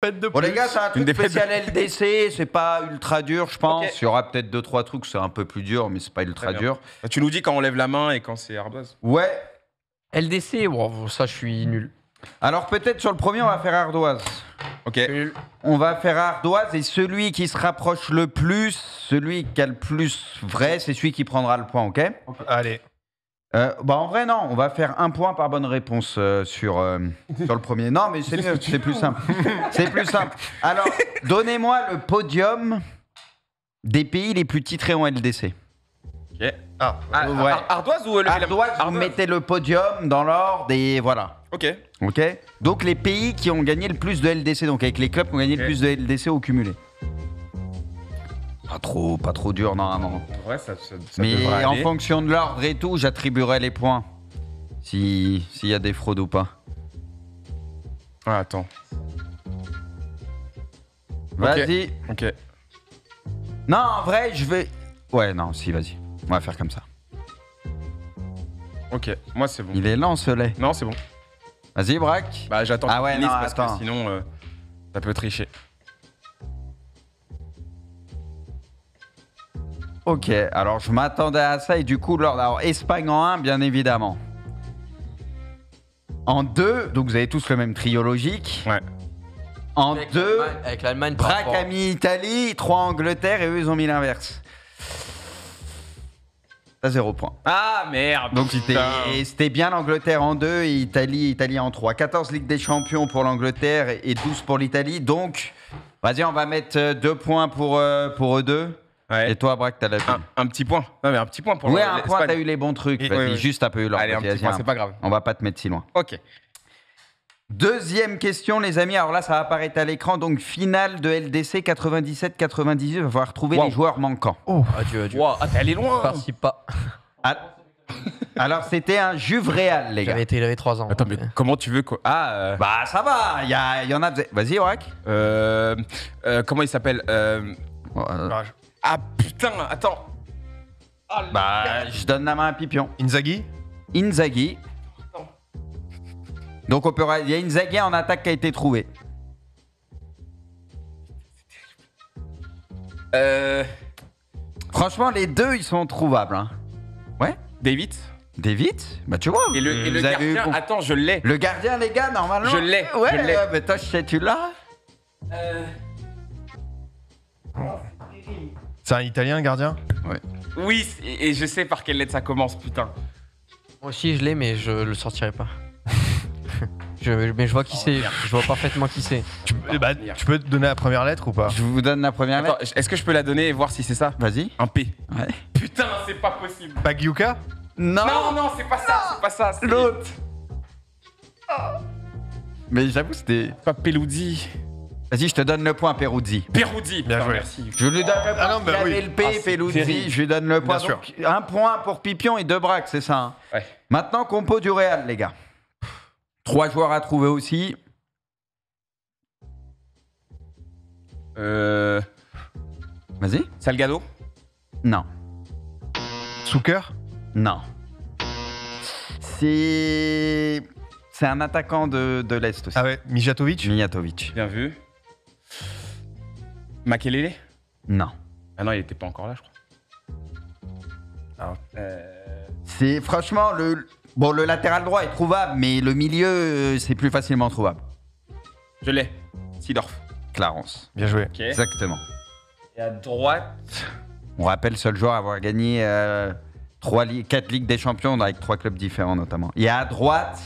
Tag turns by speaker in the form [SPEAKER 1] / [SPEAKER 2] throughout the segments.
[SPEAKER 1] Faites de
[SPEAKER 2] Bon, les gars, c'est un truc
[SPEAKER 3] défaite
[SPEAKER 2] spécial LDC, c'est pas ultra dur, je pense.
[SPEAKER 3] Ok.
[SPEAKER 2] Il y aura peut-être 2-3 trucs, c'est un peu plus dur, mais c'est pas ultra
[SPEAKER 3] Très bien.
[SPEAKER 2] dur.
[SPEAKER 3] Bah, tu nous dis quand on lève la main et quand c'est ardoise.
[SPEAKER 2] Ouais.
[SPEAKER 1] LDC, bon, ça, je suis nul.
[SPEAKER 2] Alors, peut-être sur le premier, on va faire ardoise.
[SPEAKER 3] Ok.
[SPEAKER 2] On va faire ardoise et celui qui se rapproche le plus, celui qui a le plus vrai, c'est celui qui prendra le point, ok?
[SPEAKER 4] Allez.
[SPEAKER 2] En vrai, non, on va faire un point par bonne réponse sur le premier. Non, mais c'est mieux, c'est plus simple. C'est plus simple. Alors, donnez-moi le podium des pays les plus titrés en LDC.
[SPEAKER 3] Ok.
[SPEAKER 2] Ouais.
[SPEAKER 3] Ardoise ou le
[SPEAKER 2] Ardoise, vous mettez le podium dans l'ordre et voilà.
[SPEAKER 3] Ok.
[SPEAKER 2] Ok? Donc, les pays qui ont gagné le plus de LDC, donc avec les clubs qui ont gagné le plus de LDC au cumulé. Pas trop dur, normalement.
[SPEAKER 3] Ouais, ça
[SPEAKER 2] Mais
[SPEAKER 3] devrait
[SPEAKER 2] en
[SPEAKER 3] aller.
[SPEAKER 2] fonction de l'ordre et tout, j'attribuerai les points. S'il y a des fraudes ou pas.
[SPEAKER 3] Ah, attends.
[SPEAKER 2] Vas-y.
[SPEAKER 3] Ok.
[SPEAKER 2] Non, en vrai, je vais... Ouais, non, si, vas-y. On va faire comme ça.
[SPEAKER 3] Ok. Moi, c'est bon.
[SPEAKER 2] Il est lent, ce lait.
[SPEAKER 3] Non, c'est bon.
[SPEAKER 2] Vas-y, Braque.
[SPEAKER 3] Bah, j'attends
[SPEAKER 2] Ah
[SPEAKER 3] qu'il
[SPEAKER 2] ouais,
[SPEAKER 3] finisse
[SPEAKER 2] non,
[SPEAKER 3] parce
[SPEAKER 2] attends.
[SPEAKER 3] que sinon, ça peut tricher.
[SPEAKER 2] Ok, alors je m'attendais à ça et du coup, l'ordre... Alors, Espagne en 1, bien évidemment. En 2, donc vous avez tous le même trio logique.
[SPEAKER 3] Ouais.
[SPEAKER 2] En 2,
[SPEAKER 1] Avec l'Allemagne, par
[SPEAKER 2] Braque
[SPEAKER 1] rapport-
[SPEAKER 2] a mis Italie, 3 Angleterre et eux, ils ont mis l'inverse. T'as 0 point.
[SPEAKER 3] Ah, merde.
[SPEAKER 2] Donc
[SPEAKER 3] putain.
[SPEAKER 2] c'était bien l'Angleterre en 2 et Italie en 3. 14 Ligue des Champions pour l'Angleterre et 12 pour l'Italie. Donc, vas-y, on va mettre 2 points pour eux deux.
[SPEAKER 3] Ouais.
[SPEAKER 2] Et toi, Braque, t'as la vie.
[SPEAKER 3] Un petit point. Non, mais un petit point pour
[SPEAKER 2] Ouais, un point,
[SPEAKER 3] l'Espagne.
[SPEAKER 2] t'as eu les bons trucs.
[SPEAKER 3] Et-
[SPEAKER 2] Vas-y,
[SPEAKER 3] ouais, ouais.
[SPEAKER 2] juste un peu eu l'ordre.
[SPEAKER 3] Allez, un
[SPEAKER 2] Vas-y,
[SPEAKER 3] petit point,
[SPEAKER 2] vas-y,
[SPEAKER 3] c'est pas grave.
[SPEAKER 2] On va pas te mettre si loin.
[SPEAKER 3] Ok.
[SPEAKER 2] Deuxième question, les amis. Alors là, ça va apparaître à l'écran. Donc, finale de LDC 97-98. Il va falloir trouver
[SPEAKER 3] Wow.
[SPEAKER 2] les joueurs manquants.
[SPEAKER 1] Adieu.
[SPEAKER 3] Wow, ah, t'es allé loin.
[SPEAKER 1] Participe pas.
[SPEAKER 2] Ah, alors, c'était un Juve Real, les gars.
[SPEAKER 1] J'avais été élevé 3 ans.
[SPEAKER 3] Attends, mais comment tu veux quoi?
[SPEAKER 2] Bah, ça va. Il y en a. Vas-y, Orac.
[SPEAKER 3] Comment il s'appelle Ah putain, attends.
[SPEAKER 2] Bah, je donne la main à Pipion.
[SPEAKER 4] Inzaghi.
[SPEAKER 2] Inzaghi. Donc, il y a Inzaghi en attaque qui a été trouvé. Franchement, les deux, ils sont trouvables. Hein. Ouais.
[SPEAKER 3] David.
[SPEAKER 2] David. Bah, tu vois.
[SPEAKER 3] Et le
[SPEAKER 2] vous avez eu
[SPEAKER 3] gardien,
[SPEAKER 2] bon-
[SPEAKER 3] attends, je l'ai.
[SPEAKER 2] Le gardien, les gars, normalement.
[SPEAKER 3] Je l'ai,
[SPEAKER 2] Ouais,
[SPEAKER 3] je l'ai.
[SPEAKER 2] mais toi, je sais, tu l'as.
[SPEAKER 4] C'est un Italien, gardien.
[SPEAKER 3] Oui, et je sais par quelle lettre ça commence, putain.
[SPEAKER 1] Moi aussi, je l'ai, mais je le sortirai pas. Mais je vois qui c'est. Je vois parfaitement qui c'est.
[SPEAKER 4] Tu peux te donner la première lettre ou pas?
[SPEAKER 2] Je vous donne la première
[SPEAKER 3] Attends,
[SPEAKER 2] lettre.
[SPEAKER 3] est-ce que je peux la donner et voir si c'est ça?
[SPEAKER 2] Vas-y.
[SPEAKER 3] Un P.
[SPEAKER 2] Ouais.
[SPEAKER 3] Putain, c'est pas possible.
[SPEAKER 4] Bagliuca.
[SPEAKER 3] Non, non, c'est pas ça, c'est pas ça. C'est
[SPEAKER 2] L'autre. Mais j'avoue, c'était.
[SPEAKER 3] pas Peluzzi.
[SPEAKER 2] Vas-y, je te donne le point, Peruzzi.
[SPEAKER 3] Peruzzi,
[SPEAKER 4] Bien
[SPEAKER 3] putain,
[SPEAKER 4] joué.
[SPEAKER 3] merci.
[SPEAKER 2] Je lui donne le point.
[SPEAKER 4] Ah non, bah
[SPEAKER 2] il
[SPEAKER 4] oui.
[SPEAKER 2] avait le P,
[SPEAKER 3] Ah, c'est
[SPEAKER 2] Peluzzi,
[SPEAKER 3] terrible.
[SPEAKER 2] je lui donne le point.
[SPEAKER 4] Bien sûr.
[SPEAKER 2] Donc, un point pour Pipion et 2 braques, c'est ça. Hein.
[SPEAKER 3] Ouais.
[SPEAKER 2] Maintenant, compo du Real, les gars. 3 joueurs à trouver aussi. Vas-y.
[SPEAKER 3] Salgado.
[SPEAKER 2] Non.
[SPEAKER 4] Zucker.
[SPEAKER 2] Non. C'est un attaquant de l'Est aussi.
[SPEAKER 4] Ah ouais, Mijatovic.
[SPEAKER 2] Mijatovic.
[SPEAKER 3] Bien vu. Makelele.
[SPEAKER 2] Non.
[SPEAKER 3] Ah non, il était pas encore là, je crois.
[SPEAKER 2] C'est franchement le latéral droit est trouvable, mais le milieu c'est plus facilement trouvable.
[SPEAKER 3] Je l'ai. Sidorf.
[SPEAKER 2] Clarence.
[SPEAKER 4] Bien joué.
[SPEAKER 3] Ok.
[SPEAKER 2] Exactement.
[SPEAKER 3] Et à droite.
[SPEAKER 2] On rappelle seul joueur à avoir gagné 4 Ligues des Champions avec 3 clubs différents notamment. Et à droite,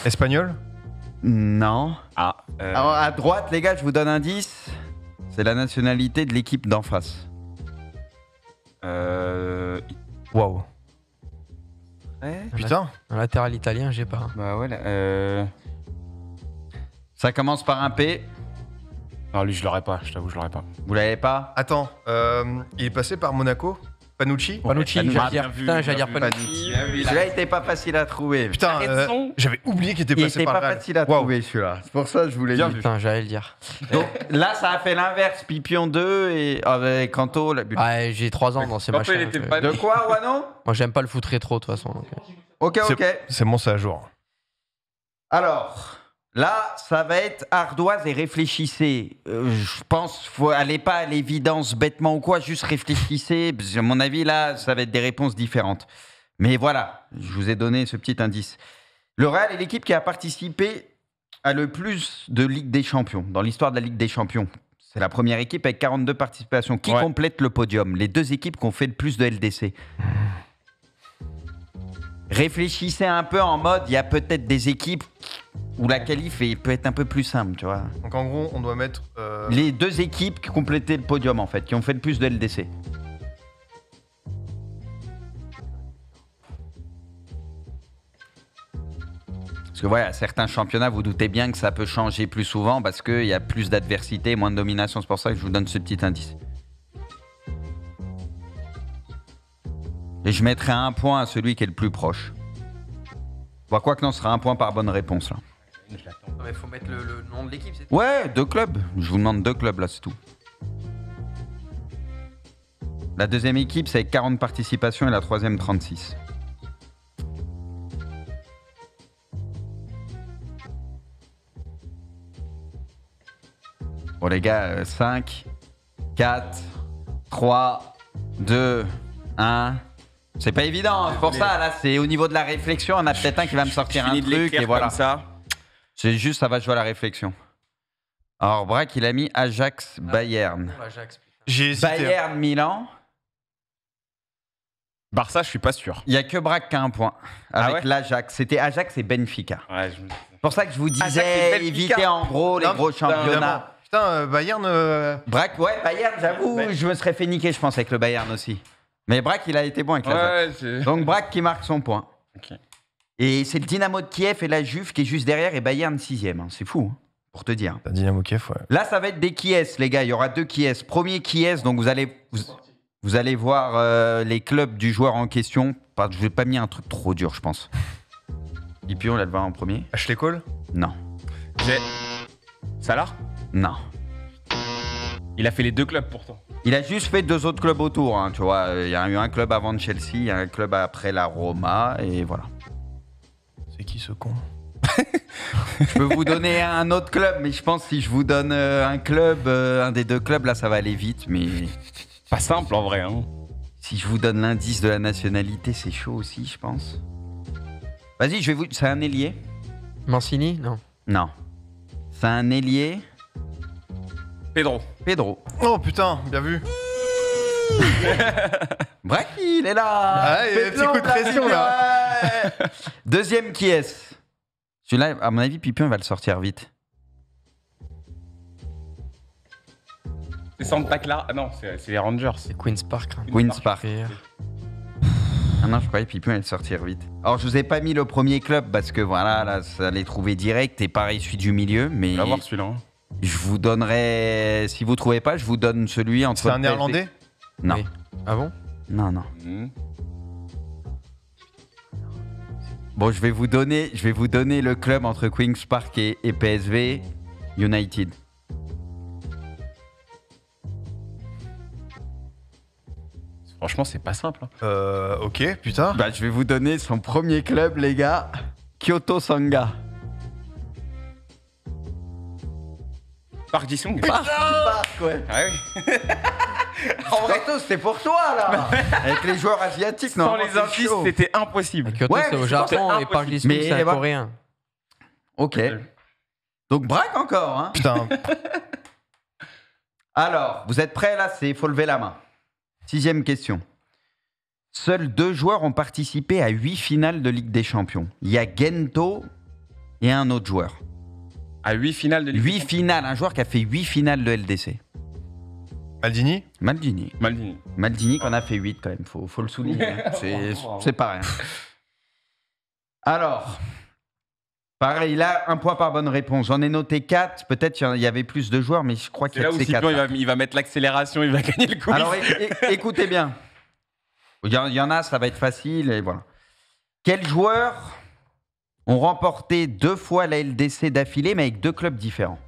[SPEAKER 4] Espagnol.
[SPEAKER 2] non.
[SPEAKER 3] Ah.
[SPEAKER 2] Alors, à droite, les gars, je vous donne un 10. C'est la nationalité de l'équipe d'en face.
[SPEAKER 4] Waouh.
[SPEAKER 3] Ouais.
[SPEAKER 4] Putain.
[SPEAKER 1] Un latéral italien, j'ai pas.
[SPEAKER 3] Bah ouais, là.
[SPEAKER 2] Ça commence par un P.
[SPEAKER 3] Non, lui, je l'aurais pas, je t'avoue, je l'aurais pas.
[SPEAKER 2] Vous l'avez pas?
[SPEAKER 4] Attends. Il est passé par Monaco. Panucci.
[SPEAKER 1] Panucci,
[SPEAKER 2] Panucci.
[SPEAKER 1] j'allais dire.
[SPEAKER 3] Bien vu,
[SPEAKER 1] Putain, j'allais
[SPEAKER 3] bien
[SPEAKER 1] dire
[SPEAKER 3] vu.
[SPEAKER 1] Panucci.
[SPEAKER 2] Celui-là était pas facile à trouver.
[SPEAKER 4] Putain.
[SPEAKER 3] Raison.
[SPEAKER 4] J'avais oublié qu'il était
[SPEAKER 2] Il
[SPEAKER 4] passé
[SPEAKER 2] était
[SPEAKER 4] par
[SPEAKER 2] pas
[SPEAKER 4] le Real.
[SPEAKER 2] facile à
[SPEAKER 4] Waouh.
[SPEAKER 2] trouver celui-là. C'est pour ça que je voulais
[SPEAKER 3] Bien
[SPEAKER 2] dire.
[SPEAKER 3] vu.
[SPEAKER 1] Putain, j'allais le dire.
[SPEAKER 2] Donc là, ça a fait l'inverse. Pipion 2 et avec Kanto.
[SPEAKER 1] Ouais, j'ai 3 ans dans ces
[SPEAKER 3] Kanto,
[SPEAKER 1] machins.
[SPEAKER 3] il était pas-
[SPEAKER 2] De quoi, Wano?
[SPEAKER 1] Moi, j'aime pas le foot rétro, de toute façon. Donc.
[SPEAKER 2] Ok.
[SPEAKER 4] C'est bon, c'est à jour.
[SPEAKER 2] Alors, Là, ça va être ardoise et réfléchissez. Je pense allez pas à l'évidence bêtement ou quoi, juste réfléchissez. Parce que, à mon avis, là, ça va être des réponses différentes. Mais voilà, je vous ai donné ce petit indice. Le Real est l'équipe qui a participé à le plus de Ligue des Champions, dans l'histoire de la Ligue des Champions. C'est la première équipe avec 42 participations. Qui complète le podium? Les deux équipes qui ont fait le plus de LDC. Réfléchissez un peu en mode, il y a peut-être des équipes où la qualif peut être un peu plus simple, tu vois.
[SPEAKER 4] Donc en gros, on doit mettre.
[SPEAKER 2] Les deux équipes qui complétaient le podium, en fait, qui ont fait le plus de LDC. Parce que voilà, certains championnats, vous doutez bien que ça peut changer plus souvent parce qu'il y a plus d'adversité, moins de domination. C'est pour ça que je vous donne ce petit indice. Et je mettrai 1 point à celui qui est le plus proche. Bon, quoi que non, ce sera 1 point par bonne réponse, là.
[SPEAKER 1] Il faut mettre le nom de l'équipe, c'est tout.
[SPEAKER 2] Ouais, 2 clubs. Je vous demande 2 clubs, là, c'est tout. La deuxième équipe, c'est 40 participations et la troisième, 36. Bon, les gars, 5, 4, 3, 2, 1. C'est pas évident, c'est pour ça, là, c'est au niveau de la réflexion, on a peut-être un qui va me sortir un truc, et voilà.
[SPEAKER 3] Comme ça.
[SPEAKER 2] C'est juste, ça va jouer à la réflexion. Alors, Braque, il a mis Ajax-Bayern.
[SPEAKER 1] Ajax, putain.
[SPEAKER 4] J'ai hésité.
[SPEAKER 2] Bayern-Milan.
[SPEAKER 3] Barça, je suis pas sûr.
[SPEAKER 2] Il n'y a que Braque qui a 1 point. Avec l'Ajax. C'était Ajax et Benfica.
[SPEAKER 3] Ouais,
[SPEAKER 2] C'est pour ça que je vous
[SPEAKER 3] Ajax et
[SPEAKER 2] disais,
[SPEAKER 3] Benfica.
[SPEAKER 2] évitez en gros les
[SPEAKER 4] Non,
[SPEAKER 2] gros championnats.
[SPEAKER 4] Putain, Bayern.
[SPEAKER 2] Braque, ouais, Bayern, j'avoue, je me serais fait niquer, je pense, avec le Bayern aussi. Mais Braque, il a été bon avec l'Ajax.
[SPEAKER 3] Ouais,
[SPEAKER 2] Donc Braque qui marque son point.
[SPEAKER 3] Ok.
[SPEAKER 2] Et c'est le Dynamo de Kiev et la Juve qui est juste derrière et Bayern 6e. C'est fou, hein, pour te dire.
[SPEAKER 4] T'as Dynamo Kiev, ouais.
[SPEAKER 2] Là, ça va être des Kies, les gars. Il y aura 2 Kies. Premier Kies, donc vous allez voir les clubs du joueur en question. Je ne vais pas mis un truc trop dur, je pense. Et puis on va le voir en premier.
[SPEAKER 4] Ashley Cole.
[SPEAKER 2] Non.
[SPEAKER 3] J'ai. Salah.
[SPEAKER 2] Non.
[SPEAKER 3] Il a fait les 2 clubs pourtant.
[SPEAKER 2] Il a juste fait 2 autres clubs autour, hein, tu vois. Il y a eu un club avant de Chelsea, il y a un club après la Roma, et voilà.
[SPEAKER 4] C'est qui ce con?
[SPEAKER 2] Je peux vous donner un autre club, mais je pense que si je vous donne un club, un des 2 clubs, là, ça va aller vite, mais...
[SPEAKER 3] Pas simple en vrai, hein.
[SPEAKER 2] Si je vous donne l'indice de la nationalité, c'est chaud aussi, je pense. Vas-y, je vais vous... C'est un ailier?
[SPEAKER 1] Mancini? Non.
[SPEAKER 2] Non. C'est un ailier?
[SPEAKER 3] Pedro.
[SPEAKER 2] Pedro.
[SPEAKER 4] Oh putain, bien vu.
[SPEAKER 2] Braki, il est là.
[SPEAKER 4] Ah, il y a un petit coup de pression, là.
[SPEAKER 2] Ouais. Deuxième qui est? Celui-là, à mon avis, Pipion, il va le sortir vite.
[SPEAKER 3] C'est Santa Clara. Ah non, c'est les Rangers.
[SPEAKER 1] C'est Queen's Park. Hein.
[SPEAKER 2] Queen's Park.
[SPEAKER 1] Et,
[SPEAKER 2] Ah non, je croyais que Pipion allait le sortir vite. Alors, je vous ai pas mis le premier club parce que voilà, là, ça allait trouver direct et pareil, celui du milieu. Mais
[SPEAKER 3] On va voir celui-là. Hein.
[SPEAKER 2] je vous donnerai. Si vous trouvez pas, je vous donne celui entre.
[SPEAKER 4] C'est un
[SPEAKER 2] le
[SPEAKER 4] néerlandais?
[SPEAKER 2] Non.
[SPEAKER 1] Oui. Ah bon?
[SPEAKER 2] Non, non.
[SPEAKER 3] Hmm.
[SPEAKER 2] Bon, je vais vous donner le club entre Queen's Park et PSV United.
[SPEAKER 3] Franchement, c'est pas simple. Hein.
[SPEAKER 4] Ok, putain.
[SPEAKER 2] Bah, je vais vous donner son premier club, les gars. Kyoto Sanga.
[SPEAKER 3] Park Ji-sung.
[SPEAKER 2] Park, ouais.
[SPEAKER 3] Ah oui.
[SPEAKER 2] En vrai, c'était pour toi, là. Avec les joueurs asiatiques, non.
[SPEAKER 3] Sans les indices, c'était impossible.
[SPEAKER 1] Kyoto,
[SPEAKER 2] Ouais,
[SPEAKER 1] c'est
[SPEAKER 2] mais
[SPEAKER 1] au
[SPEAKER 2] c'est
[SPEAKER 1] Japon
[SPEAKER 3] impossible.
[SPEAKER 1] et Park Ji-sung,
[SPEAKER 2] Mais
[SPEAKER 1] c'est un
[SPEAKER 2] voilà.
[SPEAKER 1] coréen.
[SPEAKER 2] Ok. Donc, braque encore, hein.
[SPEAKER 4] Putain.
[SPEAKER 2] Alors, vous êtes prêts, là? Il faut lever la main. 6e question. Seuls 2 joueurs ont participé à 8 finales de Ligue des Champions. Il y a Gento et un autre joueur.
[SPEAKER 3] À 8 finales de Ligue
[SPEAKER 2] 8 finales, un joueur qui a fait 8 finales de LDC.
[SPEAKER 4] Maldini.
[SPEAKER 2] Maldini.
[SPEAKER 3] Maldini.
[SPEAKER 2] Maldini qui en a fait 8 quand même, faut le souligner. Hein. C'est pas rien. Alors, pareil, là, 1 point par bonne réponse. J'en ai noté 4. Peut-être il y avait plus de joueurs, mais je crois
[SPEAKER 3] C'est
[SPEAKER 2] qu'il y a
[SPEAKER 3] là où
[SPEAKER 2] que ces 4.
[SPEAKER 3] Scipion, il va mettre l'accélération, il va gagner le quiz.
[SPEAKER 2] Alors, écoutez bien. Il y en a, ça va être facile, et voilà. Quels joueurs ont remporté 2 fois la LDC d'affilée, mais avec 2 clubs différents?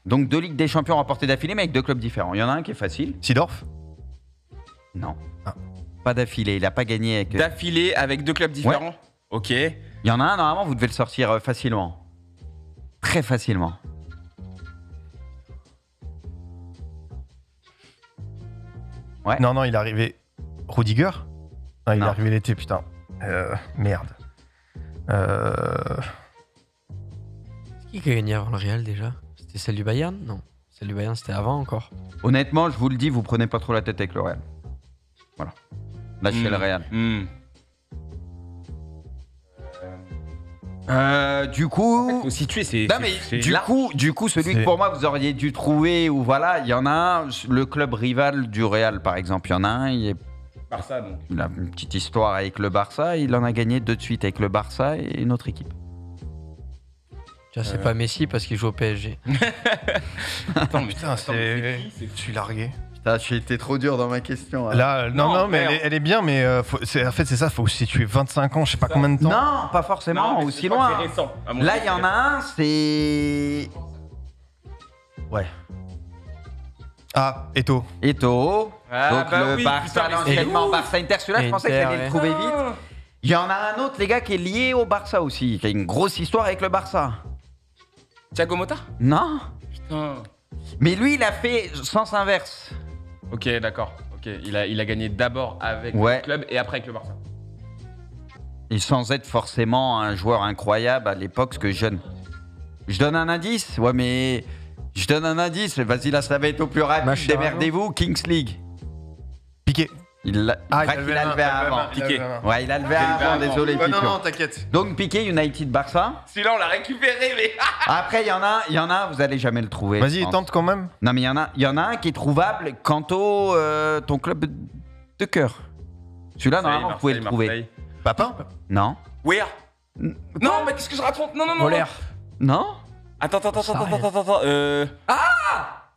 [SPEAKER 2] Donc 2 Ligues des Champions remportées d'affilée, mais avec 2 clubs différents. Il y en a un qui est facile.
[SPEAKER 4] Sidorf.
[SPEAKER 2] Non.
[SPEAKER 4] Ah.
[SPEAKER 2] Pas d'affilée, il n'a pas gagné avec...
[SPEAKER 3] D'affilée avec 2 clubs différents. Ok.
[SPEAKER 2] Il Il y en a un, normalement, vous devez le sortir facilement. Très facilement. Ouais.
[SPEAKER 4] Non, il est arrivé. Rudiger? Non, il
[SPEAKER 2] Non.
[SPEAKER 4] est arrivé l'été, putain. Merde.
[SPEAKER 1] C'est qui a gagné avant le Real déjà? C'était celle du Bayern? Non. Celle du Bayern, c'était avant encore.
[SPEAKER 2] Honnêtement, je vous le dis, vous prenez pas trop la tête avec le Real. Voilà. Lâchez le Real. Du coup...
[SPEAKER 3] Faut situer, c'est.
[SPEAKER 2] Non mais du coup, celui que
[SPEAKER 4] C'est-
[SPEAKER 2] pour moi vous auriez dû trouver, ou voilà, il y en a un, le club rival du Real par exemple, il y en a un,
[SPEAKER 3] Barça, donc.
[SPEAKER 2] il a une petite histoire avec le Barça, il en a gagné 2 de suite avec le Barça et une autre équipe.
[SPEAKER 1] Tu vois, c'est pas Messi parce qu'il joue au PSG.
[SPEAKER 3] Attends, mais
[SPEAKER 4] Putain, c'est. Je suis largué.
[SPEAKER 2] Putain, j'ai été trop dur dans ma question.
[SPEAKER 4] Là,
[SPEAKER 3] Non,
[SPEAKER 4] non, mais
[SPEAKER 3] merde.
[SPEAKER 4] elle est bien, mais en fait, c'est ça, faut situer 25 ans, je sais pas combien de temps.
[SPEAKER 2] Non, pas forcément,
[SPEAKER 3] mais
[SPEAKER 2] aussi
[SPEAKER 3] je crois que
[SPEAKER 2] loin.
[SPEAKER 3] c'est récent, à mon
[SPEAKER 2] Là,
[SPEAKER 3] avis,
[SPEAKER 2] il y en
[SPEAKER 3] c'est
[SPEAKER 2] a un, c'est... Ouais.
[SPEAKER 4] Ah, Eto'o.
[SPEAKER 2] Eto'o.
[SPEAKER 3] Ah,
[SPEAKER 2] Donc
[SPEAKER 3] bah
[SPEAKER 2] le
[SPEAKER 3] oui,
[SPEAKER 2] Barça,
[SPEAKER 3] putain, mais c'est
[SPEAKER 2] l'anciennement
[SPEAKER 3] ouf.
[SPEAKER 2] Barça-Inter. Celui-là, je pensais que
[SPEAKER 1] Inter,
[SPEAKER 2] j'allais le
[SPEAKER 1] ouais.
[SPEAKER 2] trouver vite. Il y en a un autre, les gars, qui est lié au Barça aussi, qui a une grosse histoire avec le Barça.
[SPEAKER 3] Thiago Motta?
[SPEAKER 2] Non?
[SPEAKER 3] Putain.
[SPEAKER 2] Mais lui, il a fait sens inverse.
[SPEAKER 3] Ok, d'accord. Ok, il a gagné d'abord avec
[SPEAKER 2] Ouais.
[SPEAKER 3] le club et après avec le Barça.
[SPEAKER 2] Et sans être forcément un joueur incroyable à l'époque, ce que jeune. Je donne un indice? Ouais, mais... Je donne un indice. Vas-y, là, ça va être au plus rapide.
[SPEAKER 1] Mascherano.
[SPEAKER 2] Démerdez-vous. Kings League.
[SPEAKER 4] Piqué.
[SPEAKER 2] Il l'a levé avant.
[SPEAKER 3] Piqué.
[SPEAKER 2] Ouais, il a levé
[SPEAKER 3] Il a levé
[SPEAKER 2] avant.
[SPEAKER 3] avant.
[SPEAKER 2] Désolé,
[SPEAKER 4] Non,
[SPEAKER 2] Piqué.
[SPEAKER 4] non, t'inquiète.
[SPEAKER 2] Donc, Piqué, United, Barça.
[SPEAKER 3] Celui-là, on l'a récupéré, mais.
[SPEAKER 2] Après, il y en a, vous allez jamais le trouver.
[SPEAKER 4] Vas-y,
[SPEAKER 2] je pense.
[SPEAKER 4] tente quand même.
[SPEAKER 2] Non, mais il y en a un qui est trouvable quant au ton club de cœur. Celui-là, normalement, vous pouvez le trouver.
[SPEAKER 4] Papin?
[SPEAKER 2] Non.
[SPEAKER 3] Where? Non, mais qu'est-ce que je raconte? Non.
[SPEAKER 1] Moller.
[SPEAKER 2] Non.
[SPEAKER 3] Attends.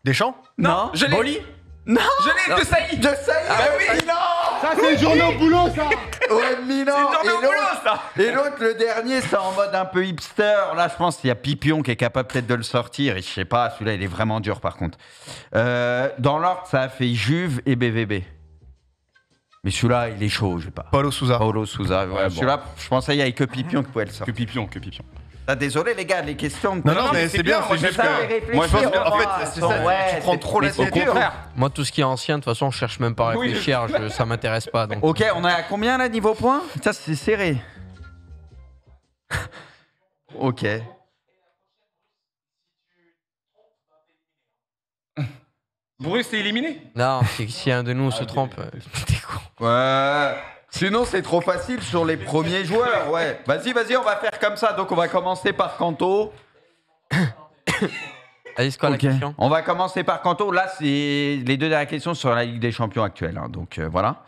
[SPEAKER 4] Deschamps?
[SPEAKER 2] Non.
[SPEAKER 3] Je l'ai.
[SPEAKER 1] Boli.
[SPEAKER 2] Non.
[SPEAKER 3] Je l'ai, de Saïd.
[SPEAKER 2] De Saïd.
[SPEAKER 3] Ah bah oui.
[SPEAKER 2] Non.
[SPEAKER 5] Ça, c'est journée au boulot, ça.
[SPEAKER 2] Ouais, Milan.
[SPEAKER 3] C'est le
[SPEAKER 2] Et
[SPEAKER 3] au boulot,
[SPEAKER 2] l'autre-
[SPEAKER 3] ça.
[SPEAKER 2] Et l'autre, le dernier, c'est en mode un peu hipster. Là, je pense qu'il y a Pipion qui est capable peut-être de le sortir. Et je sais pas, celui-là, il est vraiment dur par contre. Dans l'ordre, ça a fait Juve et BVB. Mais celui-là, il est chaud, je sais pas.
[SPEAKER 4] Paulo Sousa.
[SPEAKER 2] Paulo Sousa. Ouais,
[SPEAKER 3] bon.
[SPEAKER 2] Celui-là, je pensais qu'il y avait que Pipion qui pouvait le
[SPEAKER 3] Que
[SPEAKER 2] sortir.
[SPEAKER 3] pipion.
[SPEAKER 2] Ah, désolé, les gars, les questions.
[SPEAKER 4] Non, mais c'est bien,
[SPEAKER 3] moi,
[SPEAKER 4] c'est
[SPEAKER 3] j'aime
[SPEAKER 4] juste
[SPEAKER 2] Ça
[SPEAKER 3] ça,
[SPEAKER 2] fait
[SPEAKER 4] que.
[SPEAKER 2] réfléchir.
[SPEAKER 3] Moi, je pense
[SPEAKER 4] qu'en fait,
[SPEAKER 2] moi,
[SPEAKER 4] c'est ça,
[SPEAKER 2] ouais,
[SPEAKER 4] tu prends trop la
[SPEAKER 2] c'est
[SPEAKER 4] tête.
[SPEAKER 2] dur.
[SPEAKER 1] Moi, tout ce qui est ancien, de toute façon, je cherche même pas à
[SPEAKER 3] Oui.
[SPEAKER 1] réfléchir. Ça m'intéresse pas. Donc.
[SPEAKER 2] Ok, on est à combien là, niveau points? Ça, c'est serré. Ok.
[SPEAKER 3] Bruce est éliminé.
[SPEAKER 1] Non, c'est que si un de nous se trompe, t'es con.
[SPEAKER 2] Ouais. Sinon, c'est trop facile sur les premiers joueurs, ouais. Vas-y, on va faire comme ça. Donc, on va commencer par Kanto.
[SPEAKER 1] Allez, c'est quoi
[SPEAKER 2] Ok.
[SPEAKER 1] la question?
[SPEAKER 2] On va commencer par Kanto. Là, c'est les deux dernières questions sur la Ligue des Champions actuelle. Hein. Donc, voilà.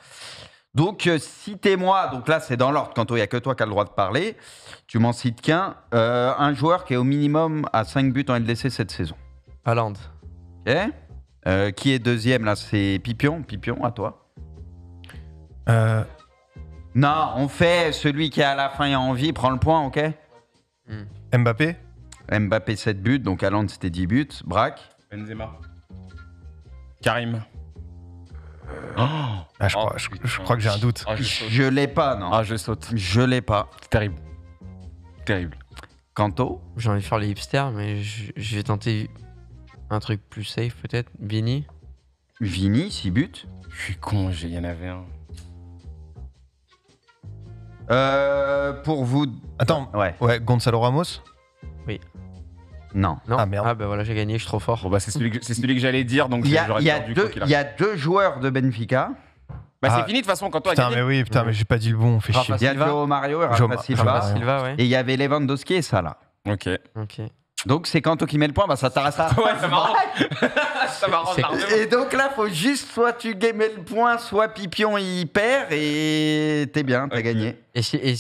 [SPEAKER 2] Donc, citez-moi. Donc là, c'est dans l'ordre. Kanto, il n'y a que toi qui as le droit de parler. Tu m'en cites qu'un. Un joueur qui est au minimum à 5 buts en LDC cette saison.
[SPEAKER 1] Haaland.
[SPEAKER 2] Ok. Qui est deuxième là? C'est Pipion. Pipion, à toi. Non, on fait celui qui à la fin a envie, prend le point, ok?
[SPEAKER 4] Mbappé?
[SPEAKER 2] Mbappé 7 buts, donc Haaland c'était 10 buts. Braque.
[SPEAKER 3] Benzema. Karim.
[SPEAKER 4] Ah, je crois que j'ai un doute.
[SPEAKER 3] Ah, je saute.
[SPEAKER 2] Je l'ai pas, non.
[SPEAKER 3] Ah, je saute.
[SPEAKER 2] Je l'ai pas.
[SPEAKER 3] C'est terrible. Terrible.
[SPEAKER 2] Kanto?
[SPEAKER 1] J'ai envie de faire les hipsters, mais je vais tenter un truc plus safe peut-être. Vini.
[SPEAKER 2] Vini, 6 buts.
[SPEAKER 3] Je suis con, il y en avait un.
[SPEAKER 2] Pour vous.
[SPEAKER 4] Attends,
[SPEAKER 2] Ouais.
[SPEAKER 4] ouais, Gonzalo Ramos?
[SPEAKER 2] Non.
[SPEAKER 1] Non.
[SPEAKER 4] Ah, merde.
[SPEAKER 1] Ah bah voilà, j'ai gagné, je suis trop fort.
[SPEAKER 3] Bon, bah, c'est celui que j'allais dire, donc
[SPEAKER 2] Il y,
[SPEAKER 3] j'aurais perdu quoi qu'il
[SPEAKER 2] il y
[SPEAKER 3] arrive.
[SPEAKER 2] a deux joueurs de Benfica.
[SPEAKER 3] Bah,
[SPEAKER 4] Ah.
[SPEAKER 3] c'est fini de toute façon quand toi
[SPEAKER 4] Putain,
[SPEAKER 3] gagné.
[SPEAKER 4] mais oui, putain, mais j'ai pas dit le bon, fais
[SPEAKER 1] Rafa
[SPEAKER 4] chier.
[SPEAKER 2] Il y a Joao Mario et Rafa
[SPEAKER 4] Joao
[SPEAKER 2] Silva.
[SPEAKER 4] Rafa
[SPEAKER 1] Silva, ouais.
[SPEAKER 2] Et il y avait Lewandowski et Salah.
[SPEAKER 3] Ok.
[SPEAKER 1] Ok.
[SPEAKER 2] Donc c'est Kanto qui met le point, bah ça t'arrête ça.
[SPEAKER 3] Ouais, ça m'arrange. Ça m'arrange
[SPEAKER 1] C'est-
[SPEAKER 3] largement.
[SPEAKER 2] Et donc là, faut juste soit tu mets le point, soit Pipion il perd et t'es bien, t'as
[SPEAKER 3] Ok.
[SPEAKER 2] gagné.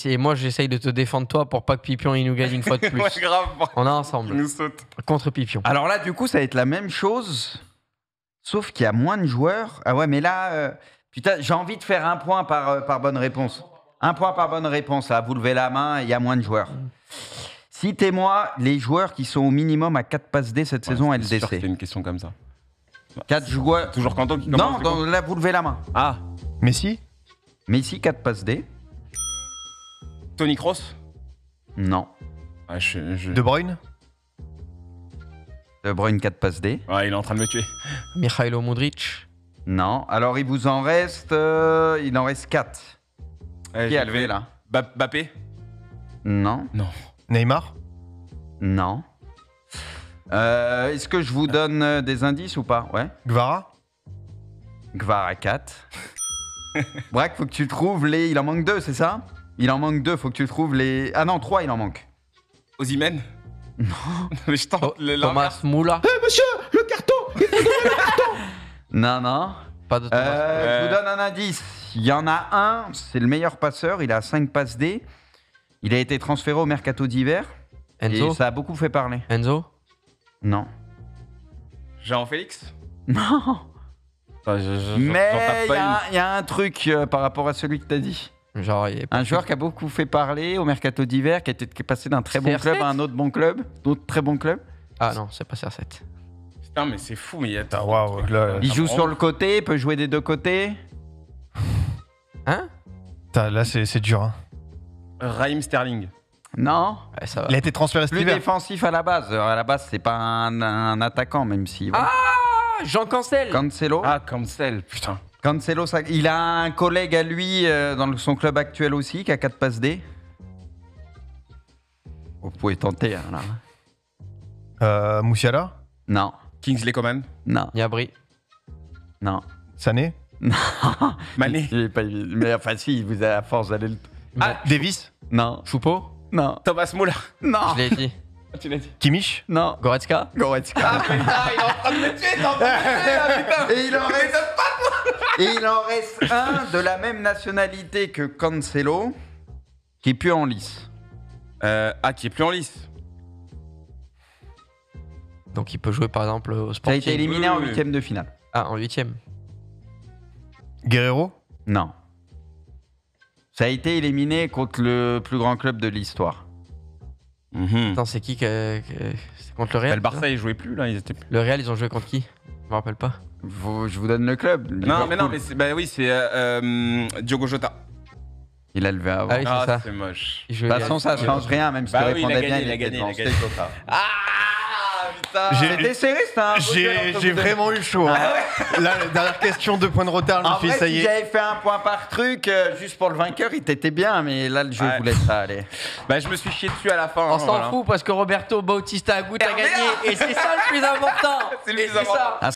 [SPEAKER 1] Et moi, j'essaye de te défendre toi pour pas que Pipion il nous gagne une fois de plus.
[SPEAKER 3] Ouais, grave.
[SPEAKER 1] On est
[SPEAKER 3] Il
[SPEAKER 1] ensemble.
[SPEAKER 3] nous saute.
[SPEAKER 1] Contre Pipion.
[SPEAKER 2] Alors là, du coup, ça va être la même chose, sauf qu'il y a moins de joueurs. Ah ouais, mais là, putain, j'ai envie de faire un point par bonne réponse. Un point par bonne réponse, là, vous levez la main, il y a moins de joueurs. Citez-moi les joueurs qui sont au minimum à 4 passes D cette saison
[SPEAKER 3] C'est sûr que
[SPEAKER 2] LDC.
[SPEAKER 3] c'est une question comme ça.
[SPEAKER 2] 4 joueurs.
[SPEAKER 3] Toujours Kanto qui
[SPEAKER 2] Non,
[SPEAKER 3] commence. du coup
[SPEAKER 2] là, vous levez la main.
[SPEAKER 3] Ah,
[SPEAKER 4] Messi?
[SPEAKER 2] Messi, 4 passes D.
[SPEAKER 3] Tony Kroos.
[SPEAKER 2] Non.
[SPEAKER 3] Ah,
[SPEAKER 4] De Bruyne.
[SPEAKER 2] De Bruyne 4 passes D.
[SPEAKER 3] Ouais, il est en train de me tuer.
[SPEAKER 1] Mikhailo Modric.
[SPEAKER 2] Non. Alors il vous en reste... il en reste 4.
[SPEAKER 3] Ouais,
[SPEAKER 2] Qui
[SPEAKER 3] j'ai
[SPEAKER 2] a levé là?
[SPEAKER 3] Bappé.
[SPEAKER 2] Non.
[SPEAKER 4] Neymar.
[SPEAKER 2] Non. Est-ce que je vous donne des indices ou pas? Ouais.
[SPEAKER 4] Gvara.
[SPEAKER 2] Gvara 4. Braque, faut que tu trouves les... Il en manque 2, c'est ça? Il en manque 2, faut que tu trouves les... Ah non, 3 il en manque.
[SPEAKER 3] Osimhen. Non. Mais je tente le
[SPEAKER 1] Thomas Moula.
[SPEAKER 2] Non, non.
[SPEAKER 1] Pas de Thomas.
[SPEAKER 2] Je vous donne un indice. Il y en a un, c'est le meilleur passeur, il a 5 passes D. Il a été transféré au mercato d'hiver.
[SPEAKER 1] Enzo.
[SPEAKER 2] Et ça a beaucoup fait parler.
[SPEAKER 1] Enzo.
[SPEAKER 2] Non.
[SPEAKER 3] Jean-Félix.
[SPEAKER 2] Non.
[SPEAKER 3] Enfin,
[SPEAKER 2] Mais
[SPEAKER 3] j'en tape pas
[SPEAKER 2] il y a un truc par rapport à celui que t'as dit.
[SPEAKER 1] Genre, il est pas
[SPEAKER 2] Un joueur qui a beaucoup fait parler au mercato d'hiver, qui est passé d'un très bon
[SPEAKER 1] CR7?
[SPEAKER 2] club à un autre bon club, d'autres très bons clubs.
[SPEAKER 1] Ah non, c'est pas CR7.
[SPEAKER 3] une. Putain, mais c'est fou, mais il y a.
[SPEAKER 4] Putain, waouh. Là,
[SPEAKER 2] Il joue sur le côté, peut jouer des deux côtés.
[SPEAKER 1] Hein?
[SPEAKER 4] putain, là c'est dur. Hein.
[SPEAKER 3] Raheem Sterling.
[SPEAKER 2] Non.
[SPEAKER 1] Ouais, ça va.
[SPEAKER 4] Il a été transféré cet
[SPEAKER 2] Plus
[SPEAKER 4] hiver.
[SPEAKER 2] défensif à la base. À la base, c'est pas un attaquant, même si.
[SPEAKER 1] Ah, Jean Cancel.
[SPEAKER 2] Cancelo.
[SPEAKER 3] Ah, Cancel, putain.
[SPEAKER 2] Cancelo, il a un collègue à lui dans son club actuel aussi qui a 4 passes D. Vous pouvez tenter, hein, là.
[SPEAKER 4] Moussiala.
[SPEAKER 2] Non,
[SPEAKER 3] Kingsley Coman.
[SPEAKER 2] non,
[SPEAKER 1] Niabri.
[SPEAKER 2] non.
[SPEAKER 4] Sané.
[SPEAKER 3] Mané.
[SPEAKER 2] Il est pas évident. Mais enfin, si, vous avez à force d'aller le.
[SPEAKER 3] Ah,
[SPEAKER 4] Davis.
[SPEAKER 2] Non,
[SPEAKER 1] Choupo.
[SPEAKER 2] non,
[SPEAKER 3] Thomas Muller.
[SPEAKER 2] non,
[SPEAKER 1] Je l'ai dit.
[SPEAKER 3] Tu l'as dit.
[SPEAKER 4] Kimmich.
[SPEAKER 2] non.
[SPEAKER 1] Goretzka.
[SPEAKER 2] Goretzka.
[SPEAKER 3] Putain, il est en train de me tuer, t'es en train de me tuer, là, putain.
[SPEAKER 2] Et il en reste un de la même nationalité que Cancelo, qui est plus en lice.
[SPEAKER 3] Qui est plus en lice.
[SPEAKER 1] Donc il peut jouer par exemple au
[SPEAKER 2] Ça a
[SPEAKER 1] Sporting.
[SPEAKER 2] été éliminé
[SPEAKER 3] Oui,
[SPEAKER 2] en
[SPEAKER 3] oui.
[SPEAKER 2] huitième de finale.
[SPEAKER 1] Ah, en 8ème.
[SPEAKER 4] Guerrero.
[SPEAKER 2] Non. Ça a été éliminé contre le plus grand club de l'histoire.
[SPEAKER 1] Attends, c'est qui c'est contre le Real?
[SPEAKER 3] Le Barça, il jouait plus, là. Ils étaient plus.
[SPEAKER 1] Le Real, ils ont joué contre qui? Je me rappelle pas.
[SPEAKER 2] Je vous donne le club.
[SPEAKER 3] Non, mais non,
[SPEAKER 2] Liverpool.
[SPEAKER 3] mais c'est. Bah oui, c'est. Diogo Jota.
[SPEAKER 2] Il a levé avant.
[SPEAKER 1] Ah oui, c'est ça.
[SPEAKER 3] c'est moche.
[SPEAKER 1] Il
[SPEAKER 2] De
[SPEAKER 1] jouait
[SPEAKER 2] toute façon, ça change rien, même si
[SPEAKER 3] Bah
[SPEAKER 2] tu
[SPEAKER 3] oui, il a
[SPEAKER 2] répondais bien,
[SPEAKER 3] gagné, il a
[SPEAKER 2] était
[SPEAKER 3] gagné,
[SPEAKER 2] devant.
[SPEAKER 3] il a gagné.
[SPEAKER 2] C'était Jota.
[SPEAKER 3] Ah, putain.
[SPEAKER 2] C'était serré, c'était un beau duel entre
[SPEAKER 4] J'ai
[SPEAKER 2] vous deux.
[SPEAKER 4] vraiment eu chaud. Hein. Là, la dernière question, 2 points de retard. Je me
[SPEAKER 2] En
[SPEAKER 4] suis
[SPEAKER 2] vrai,
[SPEAKER 4] dit, ça
[SPEAKER 2] si
[SPEAKER 4] y est.
[SPEAKER 2] j'avais fait un point par truc, juste pour le vainqueur, il t'était bien, mais là, le jeu
[SPEAKER 3] Ouais.
[SPEAKER 2] vous laisse ça aller.
[SPEAKER 3] Bah, je me suis chié dessus à la fin.
[SPEAKER 1] On
[SPEAKER 3] hein,
[SPEAKER 1] s'en
[SPEAKER 3] voilà.
[SPEAKER 1] fout parce que Roberto Bautista Agut a gagné et c'est ça le plus important.
[SPEAKER 3] C'est le
[SPEAKER 1] Et
[SPEAKER 3] plus important.
[SPEAKER 1] ça.